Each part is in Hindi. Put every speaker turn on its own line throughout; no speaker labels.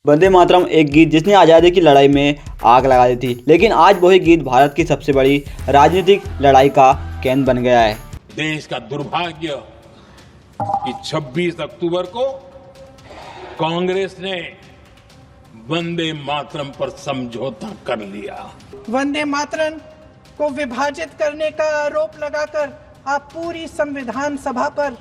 वंदे मातरम एक गीत जिसने आज़ादी की लड़ाई में आग लगा दी थी, लेकिन आज वही गीत भारत की सबसे बड़ी राजनीतिक लड़ाई का केंद्र बन गया है।
देश का दुर्भाग्य कि 26 अक्टूबर को कांग्रेस ने वंदे मातरम पर समझौता कर लिया।
वंदे मातरम को विभाजित करने का आरोप लगाकर आप पूरी संविधान सभा पर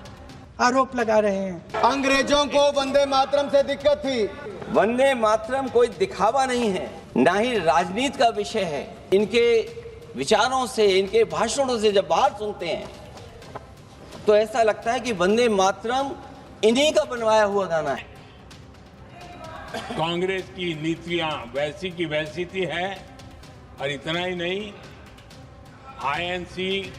आरोप लगा रहे हैं।
अंग्रेजों को वंदे मातरम से दिक्कत थी।
वंदे मातरम कोई दिखावा नहीं है, ना ही राजनीति का विषय है। इनके विचारों से, इनके भाषणों से जब बात सुनते हैं तो ऐसा लगता है कि वंदे मातरम इन्हीं का बनवाया हुआ गाना है।
कांग्रेस की नीतियां वैसी की वैसी थी है, और इतना ही नहीं, आईएनसी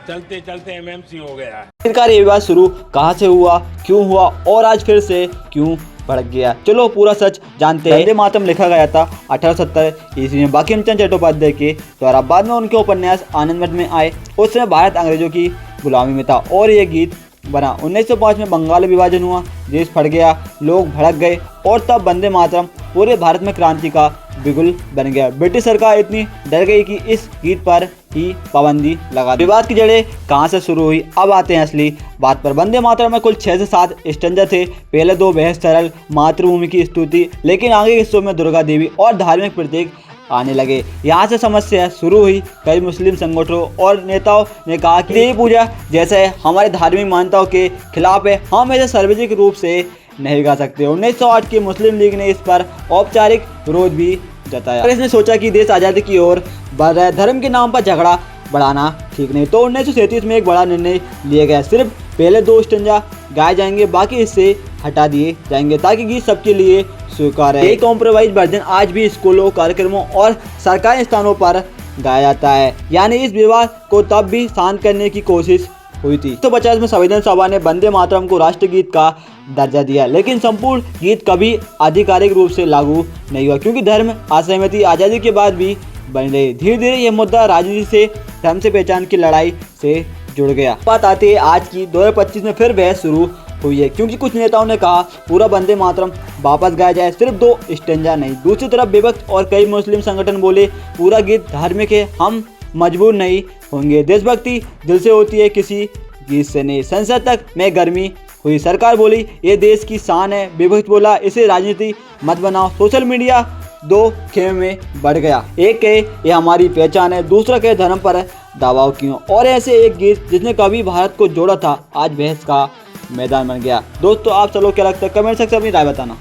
चलते चलते एमएमसी हो गया है।
आखिरकार ये विवाद शुरू कहाँ से हुआ, क्यों हुआ और आज फिर से क्यों भड़क गया, चलो पूरा सच जानते हैं। वंदे मातरम लिखा गया था 1870 ईस्वी में बंकिम-चंद्र चट्टोपाध्याय के द्वारा। बाद में उनके उपन्यास आनंद मठ में आए। उस समय भारत अंग्रेजों की गुलामी में था और ये गीत बना। 1905 में बंगाल विभाजन हुआ, देश फट गया, लोग भड़क गए और तब वंदे मातरम पूरे भारत में क्रांति का बिगुल बन गया। ब्रिटिश सरकार इतनी डर गई कि इस गीत पर ही पाबंदी लगा दी। विवाद की जड़ें कहां से शुरू हुई, अब आते हैं असली बात पर। वंदे मातरम में कुल 6 से 7 स्टैंजा थे। पहले 2 बेहद सरल, मातृभूमि की स्तुति, लेकिन आगे के हिस्सों में दुर्गा देवी और धार्मिक प्रतीक आने लगे। यहाँ से समस्या शुरू हुई। कई मुस्लिम संगठनों और नेताओं ने कहा कि देवी पूजा जैसे हमारी धार्मिक मान्यताओं के खिलाफ है, हम इसे सार्वजनिक रूप से नहीं गा सकते। 1908 की मुस्लिम लीग ने इस पर औपचारिक विरोध भी जताया। इसने सोचा कि देश आज़ादी की ओर बढ़ रहा है, धर्म के नाम पर झगड़ा बढ़ाना ठीक नहीं। तो 1937 में एक बड़ा निर्णय लिया गया। सिर्फ पहले 2 स्टैंजा गाए जाएंगे, बाकी इससे हटा दिए जाएंगे ताकि गीत सबके लिए स्वीकार है। एक कॉम्प्रोमाइज वर्जन आज भी स्कूलों, कार्यक्रमों और सरकारी स्थानों पर गाया जाता है। यानी इस विवाद को तब भी शांत करने की कोशिश हुई थी। 1950 में संविधान सभा ने वंदे मातरम को राष्ट्रगीत का दर्जा दिया, लेकिन संपूर्ण गीत कभी आधिकारिक रूप से लागू नहीं हुआ क्योंकि धर्म असहमति आज़ादी के बाद भी बनी रही। धीरे धीरे यह मुद्दा राजनीति से, धर्म से पहचान की लड़ाई से जुड़ गया। बात आती है आज की 2025 में फिर बहस शुरू हुई है क्योंकि कुछ नेताओं ने कहा पूरा वंदे मातरम वापस गाया जाए, सिर्फ 2 स्टैंजा नहीं। दूसरी तरफ विपक्ष और कई मुस्लिम संगठन बोले पूरा गीत धार्मिक है, हम मजबूर नहीं होंगे, देशभक्ति दिल से होती है, किसी गीत से नहीं। संसद तक में गर्मी हुई, सरकार बोली ये देश की शान है, विपक्ष बोला इसे राजनीति मत बनाओ। सोशल मीडिया 2 खेमे में बढ़ गया। एक कहे ये हमारी पहचान है, दूसरा कहे धर्म पर दबाव क्यों। और ऐसे एक गीत जिसने कभी भारत को जोड़ा था आज बहस का मैदान बन गया। दोस्तों आप चलो क्या लगता है, कमेंट सेक्शन में अपनी राय बताना।